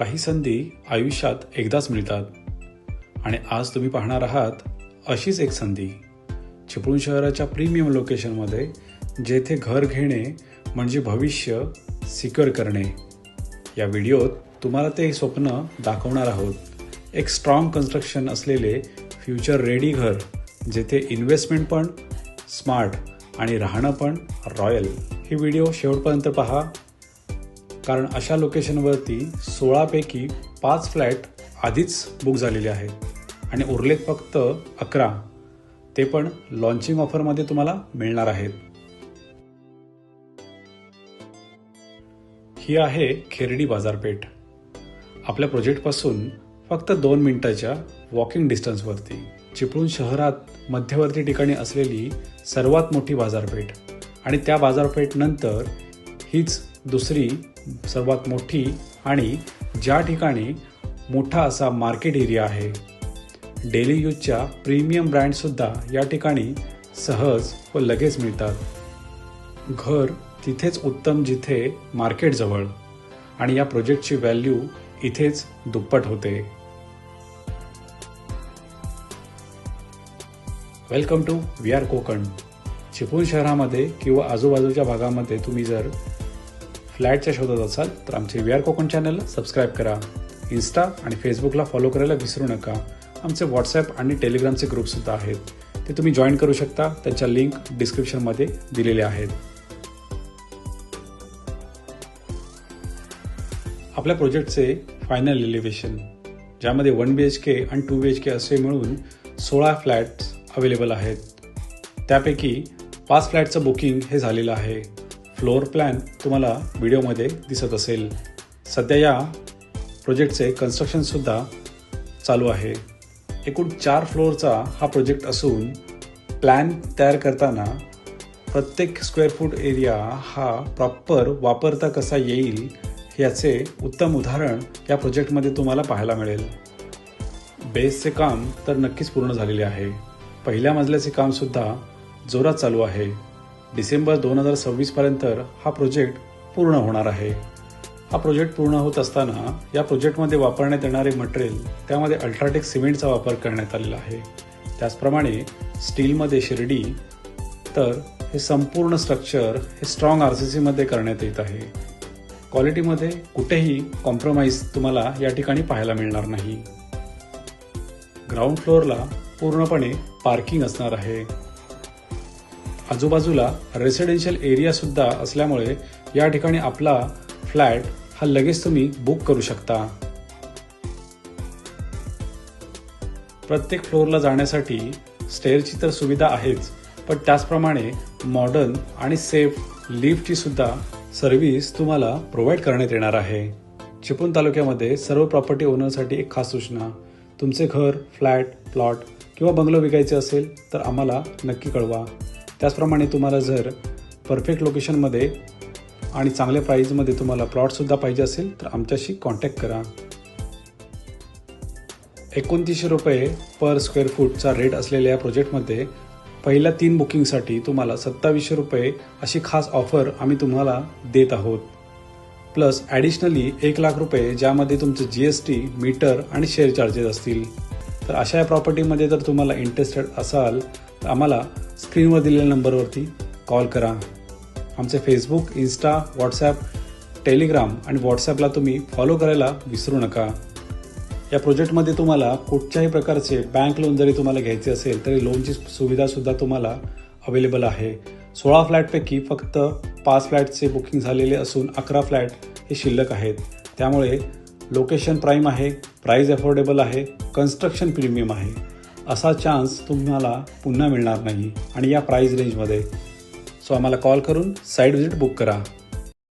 काही संधी आयुष्यात एकदाच मिळतात आणि आज तुम्ही पाहणार आहात अशीच एक संधी चिपळूण शहराच्या प्रीमियम लोकेशनमध्ये, जेथे घर घेणे म्हणजे भविष्य सिक्युअर करणे. या व्हिडिओत तुम्हाला ते स्वप्न दाखवणार आहोत. एक स्ट्रॉंग कन्स्ट्रक्शन असलेले फ्युचर रेडी घर, जेथे इन्व्हेस्टमेंट पण स्मार्ट आणि राहणं पण रॉयल. ही व्हिडिओ शेवटपर्यंत पहा, कारण अशा लोकेशनवरती 16 पैकी 5 फ्लॅट आधीच बुक झालेले आहेत आणि उरलेत फक्त 11, ते पण लॉन्चिंग ऑफरमध्ये तुम्हाला मिळणार आहेत. ही आहे खेर्डी बाजारपेठ. आपल्या प्रोजेक्टपासून फक्त 2 मिनिटाच्या वॉकिंग डिस्टन्सवरती चिपळूण शहरात मध्यवर्ती ठिकाणी असलेली सर्वात मोठी बाजारपेठ, आणि त्या बाजारपेठनंतर हीच दुसरी सर्वात मोठी आणि ज्या ठिकाणी मोठा असा मार्केट एरिया आहे. डेली यूजच्या प्रीमियम ब्रँडसुद्धा या ठिकाणी सहज व लगेच मिळतात. घर तिथेच उत्तम जिथे मार्केट जवळ, आणि या प्रोजेक्टची व्हॅल्यू इथेच दुप्पट होते. Welcome to VR Konkan. Chiplun शहरामध्ये किंवा आजूबाजूच्या भागामध्ये तुम्ही जर फ्लॅटच्या शोधात असाल तर आमचे VR कोकण चॅनलला सबस्क्राईब करा. इन्स्टा आणि फेसबुकला फॉलो करायला विसरू नका. आमचे व्हॉट्सॲप आणि टेलिग्रामचे ग्रुपसुद्धा आहेत, ते तुम्ही जॉईन करू शकता. त्यांच्या लिंक डिस्क्रिप्शनमध्ये दिलेल्या आहेत. आपल्या प्रोजेक्टचे फायनल एलिव्हेशन, ज्यामध्ये 1 BHK आणि 2 BHK असे मिळून 16 फ्लॅट्स अवेलेबल आहेत. त्यापैकी 5 फ्लॅटचं बुकिंग हे झालेलं आहे. फ्लोअर प्लॅन तुम्हाला व्हिडिओमध्ये दिसत असेल. सध्या या प्रोजेक्टचे कन्स्ट्रक्शनसुद्धा चालू आहे. एकूण 4 फ्लोअरचा हा प्रोजेक्ट असून प्लॅन तयार करताना प्रत्येक स्क्वेअर फूट एरिया हा प्रॉपर वापरता कसा येईल याचे उत्तम उदाहरण या प्रोजेक्टमध्ये तुम्हाला पाहायला मिळेल. बेसचे काम तर नक्कीच पूर्ण झालेले आहे. पहिल्या मजल्याचे कामसुद्धा जोरात चालू आहे. डिसेंबर 2026 पर्यंत हा प्रोजेक्ट पूर्ण होणार आहे. हा प्रोजेक्ट पूर्ण होत असताना या प्रोजेक्टमध्ये वापरण्यात येणारे मटेरियल, त्यामध्ये अल्ट्राटेक सिमेंटचा वापर करण्यात आलेला आहे. त्याचप्रमाणे स्टीलमध्ये शिर्डी, तर हे संपूर्ण स्ट्रक्चर हे स्ट्रॉंग RCCमध्ये करण्यात येत आहे. क्वालिटीमध्ये कुठेही कॉम्प्रोमाइज तुम्हाला या ठिकाणी पाहायला मिळणार नाही. ग्राउंड फ्लोअरला पूर्णपणे पार्किंग असणार आहे. आजूबाजूला रेसिडेन्शियल एरिया सुद्धा असल्यामुळे या ठिकाणी आपला फ्लॅट हा लगेच तुम्ही बुक करू शकता. प्रत्येक फ्लोअरला जाण्यासाठी स्टेअरची तर सुविधा आहेच, पण त्याचप्रमाणे मॉडर्न आणि सेफ लिफ्टची सुद्धा सर्व्हिस तुम्हाला प्रोव्हाइड करण्यात येणार आहे. चिपळूण तालुक्यामध्ये सर्व प्रॉपर्टी ओनरसाठी एक खास सूचना: तुमचे घर, फ्लॅट, प्लॉट किंवा बंगलो विकायचे असेल तर आम्हाला नक्की कळवा. त्याचप्रमाणे तुम्हाला जर परफेक्ट लोकेशनमध्ये आणि चांगल्या प्राईजमध्ये तुम्हाला प्लॉटसुद्धा पाहिजे असेल तर आमच्याशी कॉन्टॅक्ट करा. 2900 रुपये पर स्क्वेअर फूटचा रेट असलेल्या या प्रोजेक्टमध्ये पहिल्या 3 बुकिंगसाठी तुम्हाला 2700 रुपये अशी खास ऑफर आम्ही तुम्हाला देत आहोत. प्लस ॲडिशनली 1 लाख रुपये, ज्यामध्ये तुमचं GST, मीटर आणि शेअर चार्जेस असतील. तर अशा या प्रॉपर्टीमध्ये जर तुम्हाला इंटरेस्टेड असाल तर आम्हाला स्क्रीनवर दिलेल्या नंबरवरती कॉल करा. आमचे फेसबुक, इन्स्टा, व्हॉट्सॲप, टेलिग्राम आणि व्हॉट्सॲपला तुम्ही फॉलो करायला विसरू नका. या प्रोजेक्टमध्ये तुम्हाला कुठच्याही प्रकारचे बँक लोन जरी तुम्हाला घ्यायचे असेल तरी लोनची सुविधासुद्धा तुम्हाला अवेलेबल आहे. 16 फ्लॅटपैकी फक्त 5 फ्लॅटचे बुकिंग झालेले असून 11 फ्लॅट हे शिल्लक आहेत. त्यामुळे लोकेशन प्राईम आहे, प्राईज अफोर्डेबल आहे, कन्स्ट्रक्शन प्रीमियम आहे. असा चान्स तुम्हाला पुन्हा मिळणार नाही आणि या प्राईज रेंजमध्ये. सो आम्हाला कॉल करून साईट व्हिजिट बुक करा.